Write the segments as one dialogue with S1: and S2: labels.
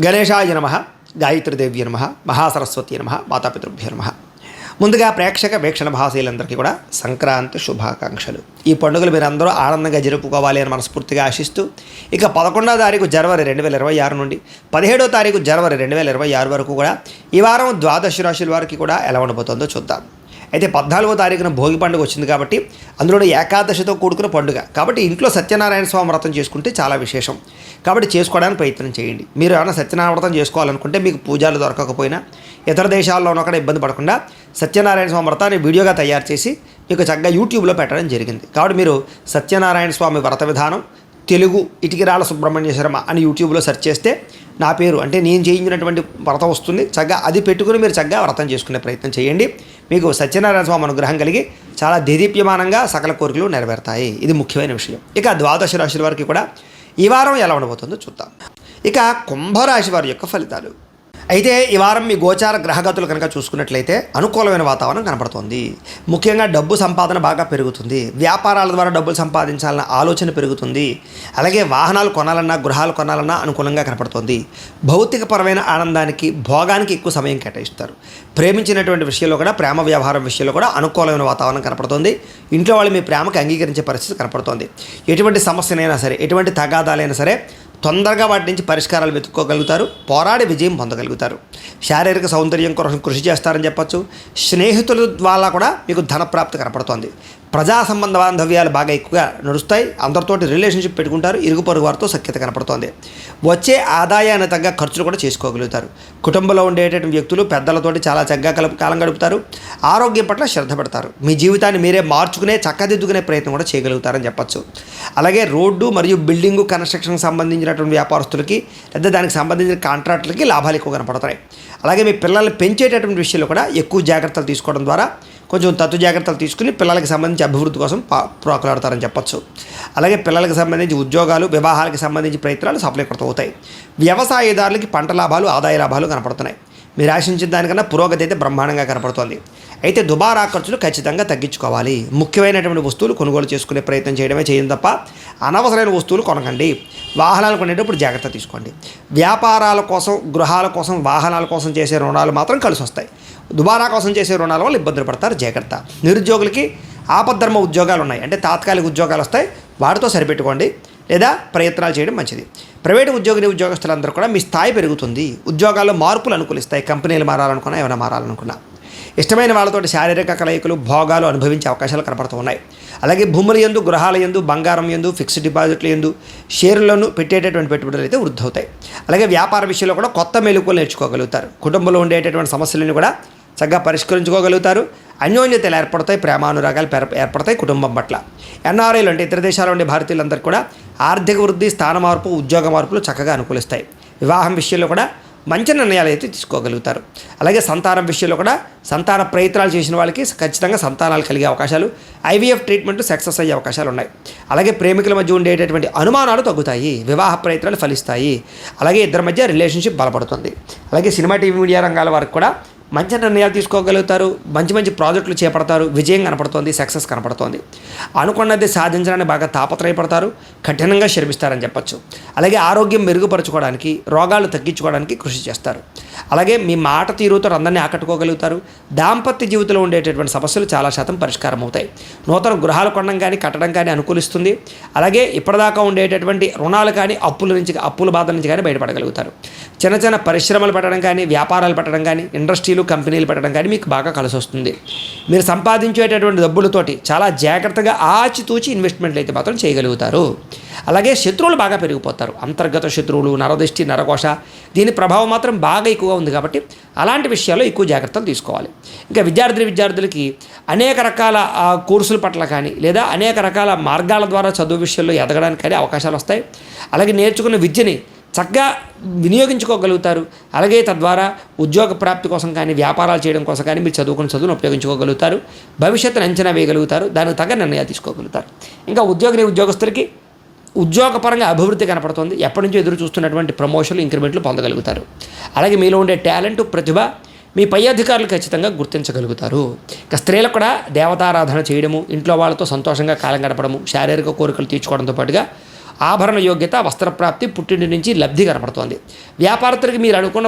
S1: గణేశాయ నమః, గాయత్రీదేవ్య నమః, మహాసరస్వతి నమః, మాతాపితృభ్యో నమః. ముందుగా ప్రేక్షక వీక్షణ భాషలందరికీ కూడా సంక్రాంతి శుభాకాంక్షలు. ఈ పండుగలు మీరు అందరూ ఆనందంగా జరుపుకోవాలి అని మనస్ఫూర్తిగా ఆశిస్తూ, ఇక 11వ తారీఖు జనవరి 2026 నుండి 17వ తారీఖు జనవరి 2026 వరకు కూడా ఈ వారం ద్వాదశ రాశుల వారికి కూడా ఎలా ఉండబోతుందో చూద్దాం. అయితే 14వ తారీఖున భోగి పండుగ వచ్చింది కాబట్టి అందులో ఏకాదశితో కూడుకున్న పండుగ కాబట్టి ఇంట్లో సత్యనారాయణ స్వామి వ్రతం చేసుకుంటే చాలా విశేషం. కాబట్టి చేసుకోవడానికి ప్రయత్నం చేయండి. మీరు ఏమైనా సత్యనారాయణ వ్రతం చేసుకోవాలనుకుంటే మీకు పూజలు దొరకకపోయినా ఇతర దేశాల్లో ఉన్న ఇబ్బంది పడకుండా సత్యనారాయణ స్వామి వ్రతాన్ని వీడియోగా తయారు చేసి మీకు చక్కగా యూట్యూబ్లో పెట్టడం జరిగింది. కాబట్టి మీరు సత్యనారాయణ స్వామి వ్రత విధానం తెలుగు ఇటికిరాల సుబ్రహ్మణ్య శర్మ అని యూట్యూబ్లో సెర్చ్ చేస్తే నా పేరు అంటే నేను చేయించినటువంటి వ్రతం వస్తుంది. చక్కగా అది పెట్టుకుని మీరు చక్కగా వ్రతం చేసుకునే ప్రయత్నం చేయండి. మీకు సత్యనారాయణ స్వామి అనుగ్రహం కలిగి చాలా దేదీప్యమానంగా సకల కోరికలు నెరవేరుతాయి. ఇది ముఖ్యమైన విషయం. ఇక ద్వాదశ రాశుల వారికి కూడా ఈ వారం ఎలా ఉండబోతుందో చూద్దాం. ఇక కుంభరాశి వారి యొక్క ఫలితాలు. అయితే ఈ వారం మీ గోచార గ్రహగతులు కనుక చూసుకున్నట్లయితే అనుకూలమైన వాతావరణం కనపడుతుంది. ముఖ్యంగా డబ్బు సంపాదన బాగా పెరుగుతుంది. వ్యాపారాల ద్వారా డబ్బులు సంపాదించాలన్న ఆలోచన పెరుగుతుంది. అలాగే వాహనాలు కొనాలన్నా గృహాలు కొనాలన్నా అనుకూలంగా కనపడుతుంది. భౌతికపరమైన ఆనందానికి భోగానికి ఎక్కువ సమయం కేటాయిస్తారు. ప్రేమించినటువంటి విషయంలో కూడా ప్రేమ వ్యవహారం విషయంలో కూడా అనుకూలమైన వాతావరణం కనపడుతుంది. ఇంట్లో వాళ్ళు మీ ప్రేమకు అంగీకరించే పరిస్థితి కనపడుతుంది. ఎటువంటి సమస్యనైనా సరే ఎటువంటి తగాదాలైనా సరే తొందరగా వాటి నుంచి పరిష్కారాలు వెతుక్కోగలుగుతారు. పోరాడి విజయం పొందగలుగుతారు. శారీరక సౌందర్యం కోసం కృషి చేస్తారని చెప్పచ్చు. స్నేహితుల ద్వారా కూడా మీకు ధనప్రాప్తి కనపడుతోంది. ప్రజా సంబంధ బాంధవ్యాలు బాగా ఎక్కువగా నడుస్తాయి. అందరితోటి రిలేషన్షిప్ పెట్టుకుంటారు. ఇరుగు పొరుగు వారితో సఖ్యత కనపడుతోంది. వచ్చే ఆదాయాన్ని తగ్గ ఖర్చులు కూడా చేసుకోగలుగుతారు. కుటుంబంలో ఉండేటటువంటి వ్యక్తులు పెద్దలతోటి చాలా చక్కగా కాలం గడుపుతారు. ఆరోగ్యం పట్ల శ్రద్ధ పెడతారు. మీ జీవితాన్ని మీరే మార్చుకునే చక్కదిద్దుకునే ప్రయత్నం కూడా చేయగలుగుతారని చెప్పచ్చు. అలాగే రోడ్డు మరియు బిల్డింగు కన్స్ట్రక్షన్కి సంబంధించినటువంటి వ్యాపారస్తులకి లేదా దానికి సంబంధించిన కాంట్రాక్టులకి లాభాలు ఎక్కువ కనపడతాయి. అలాగే మీ పిల్లల్ని పెంచేటటువంటి విషయంలో కూడా ఎక్కువ జాగ్రత్తలు తీసుకోవడం ద్వారా కొంచెం తత్తు జాగ్రత్తలు తీసుకుని పిల్లలకి సంబంధించి అభివృద్ధి కోసం ప్రోకలాడతారని చెప్పచ్చు. అలాగే పిల్లలకు సంబంధించి ఉద్యోగాలు వివాహాలకు సంబంధించి ప్రయత్నాలు సఫలీకృతం అవుతాయి. వ్యవసాయదారులకి పంట లాభాలు ఆదాయ లాభాలు కనపడుతున్నాయి. మీరు ఆశించిన దానికన్నా పురోగతి అయితే బ్రహ్మాండంగా కనపడుతోంది. అయితే దుబారా ఖర్చులు ఖచ్చితంగా తగ్గించుకోవాలి. ముఖ్యమైనటువంటి వస్తువులు కొనుగోలు చేసుకునే ప్రయత్నం చేయడమే చేయండి తప్ప అనవసరమైన వస్తువులు కొనకండి. వాహనాలు కొనేటప్పుడు జాగ్రత్త తీసుకోండి. వ్యాపారాల కోసం గృహాల కోసం వాహనాల కోసం చేసే రుణాలు మాత్రం కలిసి వస్తాయి. దుబారా కోసం చేసే రుణాల వల్ల ఇబ్బందులు పడతారు. జాగ్రత్త. నిరుద్యోగులకి ఆపద్ధర్మ ఉద్యోగాలు ఉన్నాయి అంటే తాత్కాలిక ఉద్యోగాలు వస్తాయి. వాటితో సరిపెట్టుకోండి లేదా ప్రయత్నాలు చేయడం మంచిది. ప్రైవేటు ఉద్యోగస్తులందరూ కూడా మీ స్థాయి పెరుగుతుంది. ఉద్యోగాల్లో మార్పులు అనుకూలిస్తాయి. కంపెనీలు మారాలనుకున్నా ఏమైనా మారాలనుకున్నా ఇష్టమైన వాళ్ళతోటి శారీరక కలయికలు భోగాలు అనుభవించే అవకాశాలు కనపడుతూ ఉన్నాయి. అలాగే భూముల యందు గృహాల యందు బంగారం యందు ఫిక్స్డ్ డిపాజిట్ల యందు షేర్లను పెట్టేటటువంటి పెట్టుబడులు అయితే వృద్ధి అవుతాయి. అలాగే వ్యాపార విషయంలో కూడా కొత్త మెలకువలు నేర్చుకోగలుగుతారు. కుటుంబంలో ఉండేటటువంటి సమస్యలను కూడా చక్కగా పరిష్కరించుకోగలుగుతారు. అన్యోన్యతలు ఏర్పడతాయి. ప్రేమానురాగాలు ఏర్పడతాయి కుటుంబం పట్ల. ఎన్ఆర్ఐలు అంటే ఇతర దేశాల్లో ఉండే భారతీయులందరికీ కూడా ఆర్థిక వృద్ధి స్థాన మార్పు ఉద్యోగ మార్పులు చక్కగా అనుకూలిస్తాయి. వివాహం విషయంలో కూడా మంచి నిర్ణయాలు అయితే తీసుకోగలుగుతారు. అలాగే సంతానం విషయంలో కూడా సంతాన ప్రయత్నాలు చేసిన వాళ్ళకి ఖచ్చితంగా సంతానాలు కలిగే అవకాశాలు ఐవీఎఫ్ ట్రీట్మెంట్ సక్సెస్ అయ్యే అవకాశాలు ఉన్నాయి. అలాగే ప్రేమికుల మధ్య ఉండేటటువంటి అనుమానాలు తగ్గుతాయి. వివాహ ప్రయత్నాలు ఫలిస్తాయి. అలాగే ఇద్దరి మధ్య రిలేషన్షిప్ బలపడుతుంది. అలాగే సినిమా టీవీ మీడియా రంగాల వారికి కూడా మంచి నిర్ణయాలు తీసుకోగలుగుతారు. మంచి ప్రాజెక్టులు చేపడతారు. విజయం కనపడుతోంది. సక్సెస్ కనపడుతోంది. అనుకున్నది సాధించడానికి బాగా తాపత్రయపడతారు. కఠినంగా శ్రమిస్తారని చెప్పచ్చు. అలాగే ఆరోగ్యం మెరుగుపరచుకోవడానికి రోగాలు తగ్గించుకోవడానికి కృషి చేస్తారు. అలాగే మీ మాట తీరుతో అందరినీ ఆకట్టుకోగలుగుతారు. దాంపత్య జీవితంలో ఉండేటటువంటి సమస్యలు చాలా శాతం పరిష్కారం అవుతాయి. నూతన గృహాలు కొనడం కానీ కట్టడం కానీ అనుకూలిస్తుంది. అలాగే ఇప్పటిదాకా ఉండేటటువంటి రుణాలు కానీ అప్పుల బాధ నుంచి కానీ బయటపడగలుగుతారు. చిన్న పరిశ్రమలు పెట్టడం కానీ వ్యాపారాలు పెట్టడం కానీ ఇండస్ట్రీలు కంపెనీలు పెట్టడం కానీ మీకు బాగా కలిసి వస్తుంది. మీరు సంపాదించేటటువంటి డబ్బులతోటి చాలా జాగ్రత్తగా ఆచితూచి ఇన్వెస్ట్మెంట్లు అయితే మాత్రం చేయగలుగుతారు. అలాగే శత్రువులు బాగా పెరిగిపోతారు. అంతర్గత శత్రువులు నరదిష్టి నరకోశ దీని ప్రభావం మాత్రం బాగా ఎక్కువగా ఉంది కాబట్టి అలాంటి విషయాల్లో ఎక్కువ జాగ్రత్తలు తీసుకోవాలి. ఇంకా విద్యార్థులకి అనేక రకాల కోర్సుల పట్ల కానీ లేదా అనేక రకాల మార్గాల ద్వారా చదువు విషయంలో ఎదగడానికి కానీ అవకాశాలు వస్తాయి. అలాగే నేర్చుకున్న విద్యని చక్కగా వినియోగించుకోగలుగుతారు. అలాగే తద్వారా ఉద్యోగ ప్రాప్తి కోసం కానీ వ్యాపారాలు చేయడం కోసం కానీ మీరు చదువును ఉపయోగించుకోగలుగుతారు. భవిష్యత్తును అంచనా వేయగలుగుతారు. దానికి తగ్గ నిర్ణయాలు తీసుకోగలుగుతారు. ఇంకా ఉద్యోగస్తులకి ఉద్యోగపరంగా అభివృద్ధి కనపడుతుంది. ఎప్పటి నుంచో ఎదురు చూస్తున్నటువంటి ప్రమోషన్లు ఇంక్రిమెంట్లు పొందగలుగుతారు. అలాగే మీలో ఉండే టాలెంట్ ప్రతిభ మీ పై అధికారులు ఖచ్చితంగా గుర్తించగలుగుతారు. ఇక స్త్రీలకు కూడా దేవతారాధన చేయడము ఇంట్లో వాళ్ళతో సంతోషంగా కాలం గడపడము శారీరక కోరికలు తీర్చుకోవడంతో పాటుగా ఆభరణ యోగ్యత, వస్త్రప్రాప్తి, పుట్టింటి నుంచి లబ్ధి కనపడుతోంది. వ్యాపారస్తులకి మీరు అనుకున్న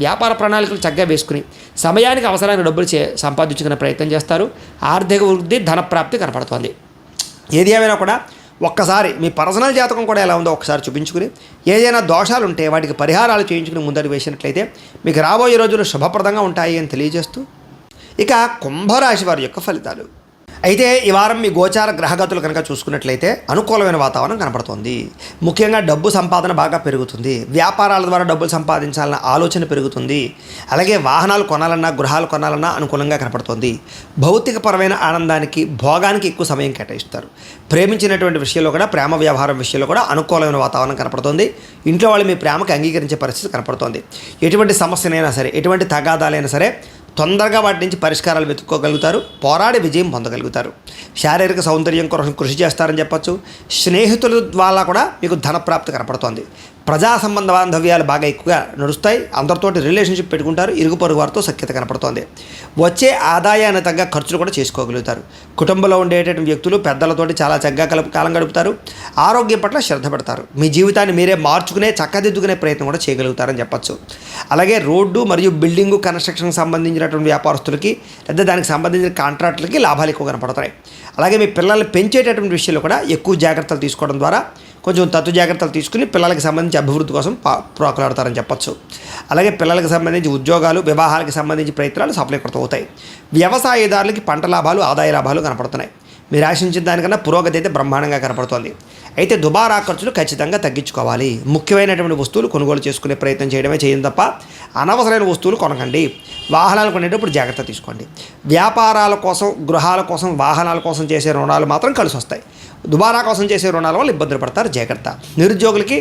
S1: వ్యాపార ప్రణాళికలు చక్కగా వేసుకుని సమయానికి అవసరమైన డబ్బులు సంపాదించుకునే ప్రయత్నం చేస్తారు. ఆర్థిక వృద్ధి, ధనప్రాప్తి కనపడుతోంది. ఏది ఏమైనా కూడా ఒక్కసారి మీ పర్సనల్ జాతకం కూడా ఎలా ఉందో ఒకసారి చూపించుకుని ఏదైనా దోషాలు ఉంటే వాటికి పరిహారాలు చేయించుకుని ముందడుగు వేసినట్లయితే మీకు రాబోయే రోజులు శుభప్రదంగా ఉంటాయి అని తెలియజేస్తూ, ఇక కుంభరాశి వారి యొక్క ఫలితాలు. అయితే ఈ వారం మీ గోచార గ్రహగతులు కనుక చూసుకున్నట్లయితే అనుకూలమైన వాతావరణం కనపడుతుంది. ముఖ్యంగా డబ్బు సంపాదన బాగా పెరుగుతుంది. వ్యాపారాల ద్వారా డబ్బులు సంపాదించాలన్న ఆలోచన పెరుగుతుంది. అలాగే వాహనాలు కొనాలన్నా, గృహాలు కొనాలన్నా అనుకూలంగా కనపడుతుంది. భౌతికపరమైన ఆనందానికి, భోగానికి ఎక్కువ సమయం కేటాయిస్తారు. ప్రేమించినటువంటి విషయంలో కూడా, ప్రేమ వ్యవహారం విషయంలో కూడా అనుకూలమైన వాతావరణం కనపడుతుంది. ఇంట్లో వాళ్ళు మీ ప్రేమకు అంగీకరించే పరిస్థితి కనపడుతుంది. ఎటువంటి సమస్యనైనా సరే, ఎటువంటి తగాదాలైనా సరే తొందరగా వాటి నుంచి పరిష్కారాలు వెతుక్కోగలుగుతారు. పోరాడి విజయం పొందగలుగుతారు. శారీరక సౌందర్యం కోసం కృషి చేస్తారని చెప్పచ్చు. స్నేహితుల ద్వారా కూడా మీకు ధనప్రాప్తి కనపడుతోంది. ప్రజా సంబంధ బాంధవ్యాలు బాగా ఎక్కువగా నడుస్తాయి. అందరితోటి రిలేషన్షిప్ పెట్టుకుంటారు. ఇరుగు పొరుగు వారితో సఖ్యత కనపడుతోంది. వచ్చే ఆదాయాన్ని తగ్గ ఖర్చులు కూడా చేసుకోగలుగుతారు. కుటుంబంలో ఉండేటటువంటి వ్యక్తులు పెద్దలతోటి చాలా చక్కగా కాలం గడుపుతారు. ఆరోగ్యం పట్ల శ్రద్ధ పెడతారు. మీ జీవితాన్ని మీరే మార్చుకునే, చక్కదిద్దుకునే ప్రయత్నం కూడా చేయగలుగుతారని చెప్పచ్చు. అలాగే రోడ్డు మరియు బిల్డింగు కన్స్ట్రక్షన్కి సంబంధించినటువంటి వ్యాపారస్తులకి లేదా దానికి సంబంధించిన కాంట్రాక్టులకి లాభాలు ఎక్కువ కనపడతాయి. అలాగే మీ పిల్లల్ని పెంచేటటువంటి విషయంలో కూడా ఎక్కువ జాగ్రత్తలు తీసుకోవడం ద్వారా కొంచెం తత్తు జాగ్రత్తలు తీసుకుని పిల్లలకి సంబంధించి అభివృద్ధి కోసం ప్రోకలాడతారని చెప్పచ్చు. అలాగే పిల్లలకు సంబంధించి ఉద్యోగాలు, వివాహాలకు సంబంధించి ప్రయత్నాలు సఫలీకృతం అవుతాయి. వ్యవసాయదారులకి పంట లాభాలు, ఆదాయ లాభాలు కనపడుతున్నాయి. మీరు ఆశించిన దానికన్నా పురోగతి అయితే బ్రహ్మాండంగా కనపడుతోంది. అయితే దుబారా ఖర్చులు ఖచ్చితంగా తగ్గించుకోవాలి. ముఖ్యమైనటువంటి వస్తువులు కొనుగోలు చేసుకునే ప్రయత్నం చేయడమే చేయండి తప్ప అనవసరమైన వస్తువులు కొనకండి. వాహనాలు కొనేటప్పుడు జాగ్రత్త తీసుకోండి. వ్యాపారాల కోసం, గృహాల కోసం, వాహనాల కోసం చేసే రుణాలు మాత్రం కలిసి వస్తాయి. దుబారా కోసం చేసే రుణాల వల్ల ఇబ్బందులు పడతారు. జాగ్రత్త. నిరుద్యోగులకి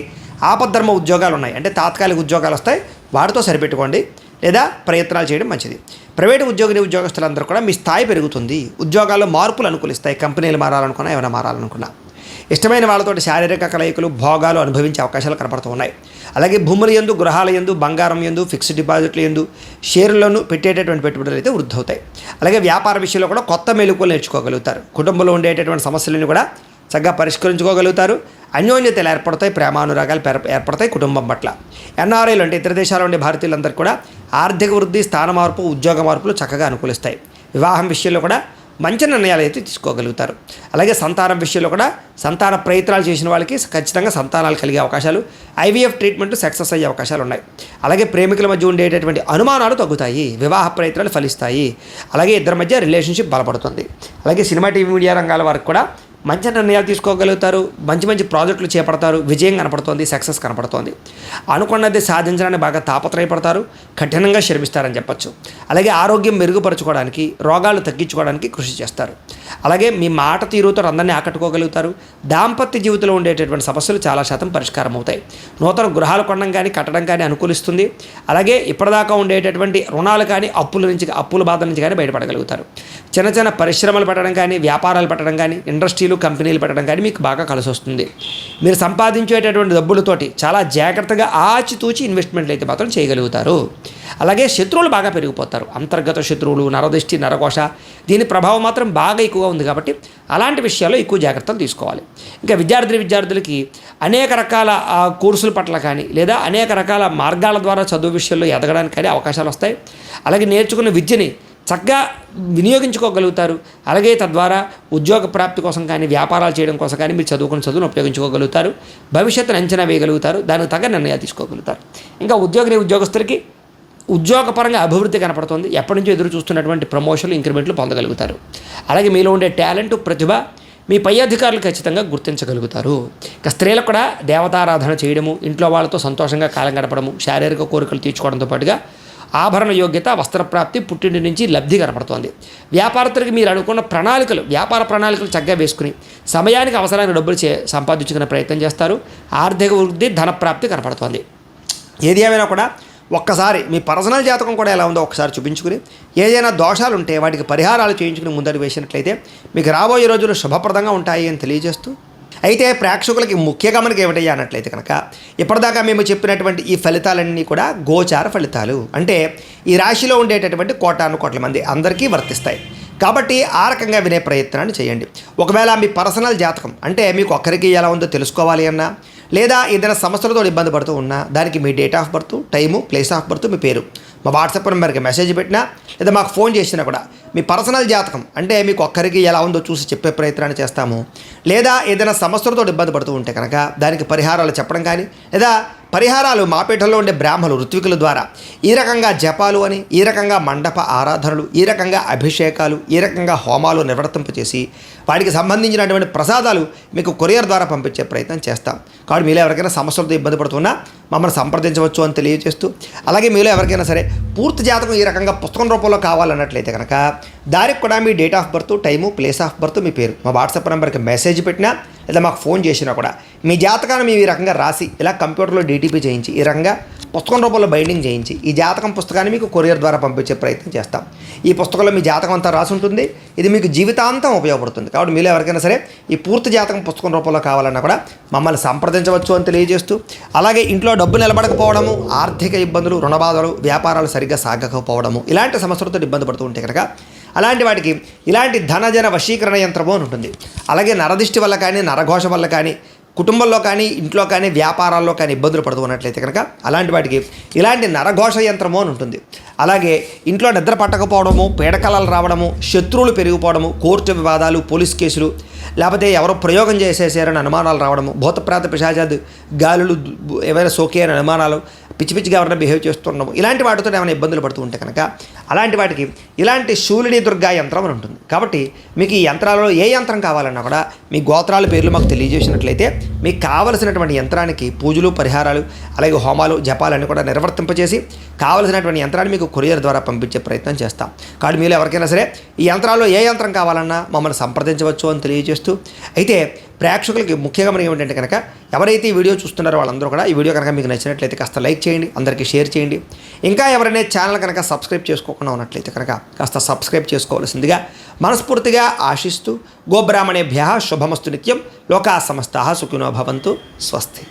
S1: ఆపద్ధర్మ ఉద్యోగాలు ఉన్నాయి, అంటే తాత్కాలిక ఉద్యోగాలు వస్తాయి. వాటితో సరిపెట్టుకోండి లేదా ప్రయత్నాలు చేయడం మంచిది. ప్రైవేటు ఉద్యోగస్తులందరూ కూడా మీ స్థాయి పెరుగుతుంది. ఉద్యోగాల్లో మార్పులు అనుకూలిస్తాయి. కంపెనీలు మారాలనుకున్నా, ఏమైనా మారాలనుకున్నా ఇష్టమైన వాళ్ళతోటి శారీరక కలయికలు, భోగాలు అనుభవించే అవకాశాలు కనపడుతూ ఉన్నాయి. అలాగే భూముల యందు, గృహాల యందు, బంగారం యందు, ఫిక్స్డ్ డిపాజిట్ల యందు, షేర్లను పెట్టేటటువంటి పెట్టుబడులు అయితే వృద్ధి అవుతాయి. అలాగే వ్యాపార విషయంలో కూడా కొత్త మెలకువలు నేర్చుకోగలుగుతారు. కుటుంబంలో ఉండేటటువంటి సమస్యలను కూడా చక్కగా పరిష్కరించుకోగలుగుతారు. అన్యోన్యతలు ఏర్పడతాయి. ప్రేమానురాగాలు ఏర్పడతాయి కుటుంబం పట్ల. ఎన్ఆర్ఐలు అంటే ఇతర దేశాల్లో ఉండే భారతీయులందరికీ కూడా ఆర్థిక వృద్ధి, స్థాన మార్పు, ఉద్యోగ మార్పులు చక్కగా అనుకూలిస్తాయి. వివాహం విషయంలో కూడా మంచి నిర్ణయాలు అయితే తీసుకోగలుగుతారు. అలాగే సంతానం విషయంలో కూడా సంతాన ప్రయత్నాలు చేసిన వాళ్ళకి ఖచ్చితంగా సంతానాలు కలిగే అవకాశాలు, ఐవీఎఫ్ ట్రీట్మెంట్ సక్సెస్ అయ్యే అవకాశాలు ఉన్నాయి. అలాగే ప్రేమికుల మధ్య ఉండేటటువంటి అనుమానాలు తగ్గుతాయి. వివాహ ప్రయత్నాలు ఫలిస్తాయి. అలాగే ఇద్దరి మధ్య రిలేషన్షిప్ బలపడుతుంది. అలాగే సినిమా, టీవీ, మీడియా రంగాల వరకు కూడా మంచి నిర్ణయాలు తీసుకోగలుగుతారు. మంచి ప్రాజెక్టులు చేపడతారు. విజయం కనపడుతోంది. సక్సెస్ కనపడుతోంది. అనుకున్నది సాధించడానికి బాగా తాపత్రయపడతారు. కఠినంగా శ్రమిస్తారని చెప్పచ్చు. అలాగే ఆరోగ్యం మెరుగుపరచుకోవడానికి, రోగాలు తగ్గించుకోవడానికి కృషి చేస్తారు. అలాగే మీ మాట తీరుతో అందరినీ ఆకట్టుకోగలుగుతారు. దాంపత్య జీవితంలో ఉండేటటువంటి సమస్యలు చాలా శాతం పరిష్కారం అవుతాయి. నూతన గృహాలు కొనడం కానీ, కట్టడం కానీ అనుకూలిస్తుంది. అలాగే ఇప్పటిదాకా ఉండేటటువంటి రుణాలు కానీ, అప్పుల బాధ నుంచి కానీ బయటపడగలుగుతారు. చిన్న పరిశ్రమలు పెట్టడం కానీ, వ్యాపారాలు పెట్టడం కానీ, ఇండస్ట్రీలు, కంపెనీలు పెట్టడం కానీ మీకు బాగా కలిసి వస్తుంది. మీరు సంపాదించేటటువంటి డబ్బులతోటి చాలా జాగ్రత్తగా ఆచితూచి ఇన్వెస్ట్మెంట్లు అయితే మాత్రం చేయగలుగుతారు. అలాగే శత్రువులు బాగా పెరిగిపోతారు. అంతర్గత శత్రువులు, నరదిష్టి, నరకోశ, దీని ప్రభావం మాత్రం బాగా ఎక్కువగా ఉంది కాబట్టి అలాంటి విషయాల్లో ఎక్కువ జాగ్రత్తలు తీసుకోవాలి. ఇంకా విద్యార్థులకి అనేక రకాల కోర్సుల పట్ల కానీ లేదా అనేక రకాల మార్గాల ద్వారా చదువు విషయంలో ఎదగడానికి కానీ అవకాశాలు వస్తాయి. అలాగే నేర్చుకున్న విద్యని చక్కగా వినియోగించుకోగలుగుతారు. అలాగే తద్వారా ఉద్యోగ ప్రాప్తి కోసం కానీ, వ్యాపారాలు చేయడం కోసం కానీ మీరు చదువును ఉపయోగించుకోగలుగుతారు. భవిష్యత్తును అంచనా వేయగలుగుతారు. దానికి తగ్గ నిర్ణయాలు తీసుకోగలుగుతారు. ఇంకా ఉద్యోగస్తులకి ఉద్యోగపరంగా అభివృద్ధి కనపడుతుంది. ఎప్పటి నుంచో ఎదురు చూస్తున్నటువంటి ప్రమోషన్లు, ఇంక్రిమెంట్లు పొందగలుగుతారు. అలాగే మీలో ఉండే టాలెంట్, ప్రతిభ మీ పై అధికారులు ఖచ్చితంగా గుర్తించగలుగుతారు. ఇక స్త్రీలకు కూడా దేవతారాధన చేయడము, ఇంట్లో వాళ్ళతో సంతోషంగా కాలం గడపడము, శారీరక కోరికలు తీర్చుకోవడంతో పాటుగా ఆభరణ యోగ్యత, వస్త్రప్రాప్తి, పుట్టింటి నుంచి లబ్ధి కనపడుతోంది. వ్యాపారస్తులకి మీరు అనుకున్న వ్యాపార ప్రణాళికలు చక్కగా వేసుకుని సమయానికి అవసరమైన డబ్బులు సంపాదించుకునే ప్రయత్నం చేస్తారు. ఆర్థిక వృద్ధి, ధనప్రాప్తి కనపడుతోంది. ఏది ఏమైనా కూడా ఒక్కసారి మీ పర్సనల్ జాతకం కూడా ఎలా ఉందో ఒకసారి చూపించుకుని ఏదైనా దోషాలు ఉంటే వాటికి పరిహారాలు చేయించుకుని ముందడుగు వేసినట్లయితే మీకు రాబోయే రోజులు శుభప్రదంగా ఉంటాయి అని తెలియజేస్తూ, అయితే ప్రేక్షకులకి ముఖ్య గమనిక ఏమిటయ్యా అన్నట్లయితే కనుక ఇప్పటిదాకా మేము చెప్పినటువంటి ఈ ఫలితాలన్నీ కూడా గోచార ఫలితాలు, అంటే ఈ రాశిలో ఉండేటటువంటి కోటాను కోట్ల మంది అందరికీ వర్తిస్తాయి. కాబట్టి ఆ రకంగా వినే ప్రయత్నాన్ని చేయండి. ఒకవేళ మీ పర్సనల్ జాతకం అంటే మీకు ఒక్కరికి ఎలా ఉందో తెలుసుకోవాలి అన్నా, లేదా ఏదైనా సమస్యలతో ఇబ్బంది పడుతూ ఉన్నా, దానికి మీ date of birth, time, place of birth, మీ పేరు మా వాట్సాప్ నెంబర్కి మెసేజ్ పెట్టినా, లేదా మాకు ఫోన్ చేసినా కూడా మీ పర్సనల్ జాతకం అంటే మీకు ఒక్కరికి ఎలా ఉందో చూసి చెప్పే ప్రయత్నాన్ని చేస్తాము. లేదా ఏదైనా సమస్యలతో ఇబ్బంది పడుతూ ఉంటే కనుక దానికి పరిహారాలు చెప్పడం కానీ, లేదా పరిహారాలు మా పీఠంలో ఉండే బ్రాహ్మలు ఋత్వికుల ద్వారా ఈ రకంగా జపాలు అని, ఈ రకంగా మండప ఆరాధనలు, ఈ రకంగా అభిషేకాలు, ఈ రకంగా హోమాలు నిర్వర్తింపచేసి వాటికి సంబంధించినటువంటి ప్రసాదాలు మీకు కొరియర్ ద్వారా పంపించే ప్రయత్నం చేస్తాం. కాబట్టి మీలో ఎవరికైనా సమస్యలతో ఇబ్బంది పడుతున్నా మమ్మల్ని సంప్రదించవచ్చు అని తెలియజేస్తూ, అలాగే మీలో ఎవరికైనా సరే పూర్తి జాతకం ఈ రకంగా పుస్తకం రూపంలో కావాలన్నట్లయితే కనుక దానికి కూడా మీ date of birth, time, place of birth, మీ పేరు మా వాట్సాప్ నెంబర్కి మెసేజ్ పెట్టినా, లేదా మాకు ఫోన్ చేసినా కూడా మీ జాతకాన్ని మేము ఈ రకంగా రాసి ఇలా కంప్యూటర్లో డీటీపీ చేయించి ఈ రకంగా పుస్తకం రూపంలో బైండింగ్ చేయించి ఈ జాతకం పుస్తకాన్ని మీకు కొరియర్ ద్వారా పంపించే ప్రయత్నం చేస్తాం. ఈ పుస్తకంలో మీ జాతకం అంతా రాసి ఉంటుంది. ఇది మీకు జీవితాంతం ఉపయోగపడుతుంది. కాబట్టి మీలో ఎవరికైనా సరే ఈ పూర్తి జాతకం పుస్తకం రూపంలో కావాలన్నా కూడా మమ్మల్ని సంప్రదించవచ్చు అని తెలియజేస్తూ, అలాగే ఇంట్లో డబ్బు నిలబడకపోవడము, ఆర్థిక ఇబ్బందులు, రుణబాధలు, వ్యాపారాలు సరిగ్గా సాగకపోవడము, ఇలాంటి సమస్యలతో ఇబ్బంది పడుతూ ఉంటే కనుక అలాంటి వాటికి ఇలాంటి ధనజన వశీకరణ యంత్రము అని ఉంటుంది. అలాగే నరదిష్టి వల్ల కానీ, నరఘోష వల్ల కానీ, కుటుంబంలో కానీ, ఇంట్లో కానీ, వ్యాపారాల్లో కానీ ఇబ్బందులు పడుతున్నట్లయితే కనుక అలాంటి వాటికి ఇలాంటి నరఘోష యంత్రము అని ఉంటుంది. అలాగే ఇంట్లో నిద్ర పట్టకపోవడము, పీడకలలు రావడము, శత్రువులు పెరిగిపోవడము, కోర్టు వివాదాలు, పోలీస్ కేసులు, లేకపోతే ఎవరో ప్రయోగం చేసేసారని అనుమానాలు రావడము, భూతప్రాత పిశాచాలు, గాలులు ఏమైనా సోకే అని అనుమానాలు, పిచ్చి పిచ్చిగా ఎవరైనా బిహేవ్ చేస్తున్నాము, ఇలాంటి వాటితో ఏమైనా ఇబ్బందులు పడుతూ ఉంటే కనుక అలాంటి వాటికి ఇలాంటి శూలిని దుర్గా యంత్రం అని ఉంటుంది. కాబట్టి మీకు ఈ యంత్రాలలో ఏ యంత్రం కావాలన్నా కూడా మీ గోత్రాల పేర్లు మాకు తెలియజేసినట్లయితే మీకు కావలసినటువంటి యంత్రానికి పూజలు, పరిహారాలు, అలాగే హోమాలు, జపాలన్నీ కూడా నిర్వర్తింపచేసి కావలసినటువంటి యంత్రాన్ని మీకు కొరియర్ ద్వారా పంపించే ప్రయత్నం చేస్తాం. కాబట్టి మీరు ఎవరికైనా సరే ఈ యంత్రాల్లో ఏ యంత్రం కావాలన్నా మమ్మల్ని సంప్రదించవచ్చు అని తెలియజేస్తూ, అయితే ప్రేక్షకులకి ముఖ్యంగా మనం ఏమిటంటే కనుక ఎవరైతే ఈ వీడియో చూస్తున్నారో వాళ్ళందరూ కూడా ఈ వీడియో కనుక మీకు నచ్చినట్లయితే కాస్త లైక్ చేయండి, అందరికీ షేర్ చేయండి. ఇంకా ఎవరైనా ఛానల్ కనుక సబ్స్క్రైబ్ చేసుకోకుండా ఉన్నట్లయితే కనుక కాస్త సబ్స్క్రైబ్ చేసుకోవాల్సిందిగా మనస్ఫూర్తిగా ఆశిస్తూ, గోబ్రాహ్మణేభ్యః శుభమస్తు నిత్యం, లోకా సమస్తాః సుఖినో భవంతు, స్వస్తి.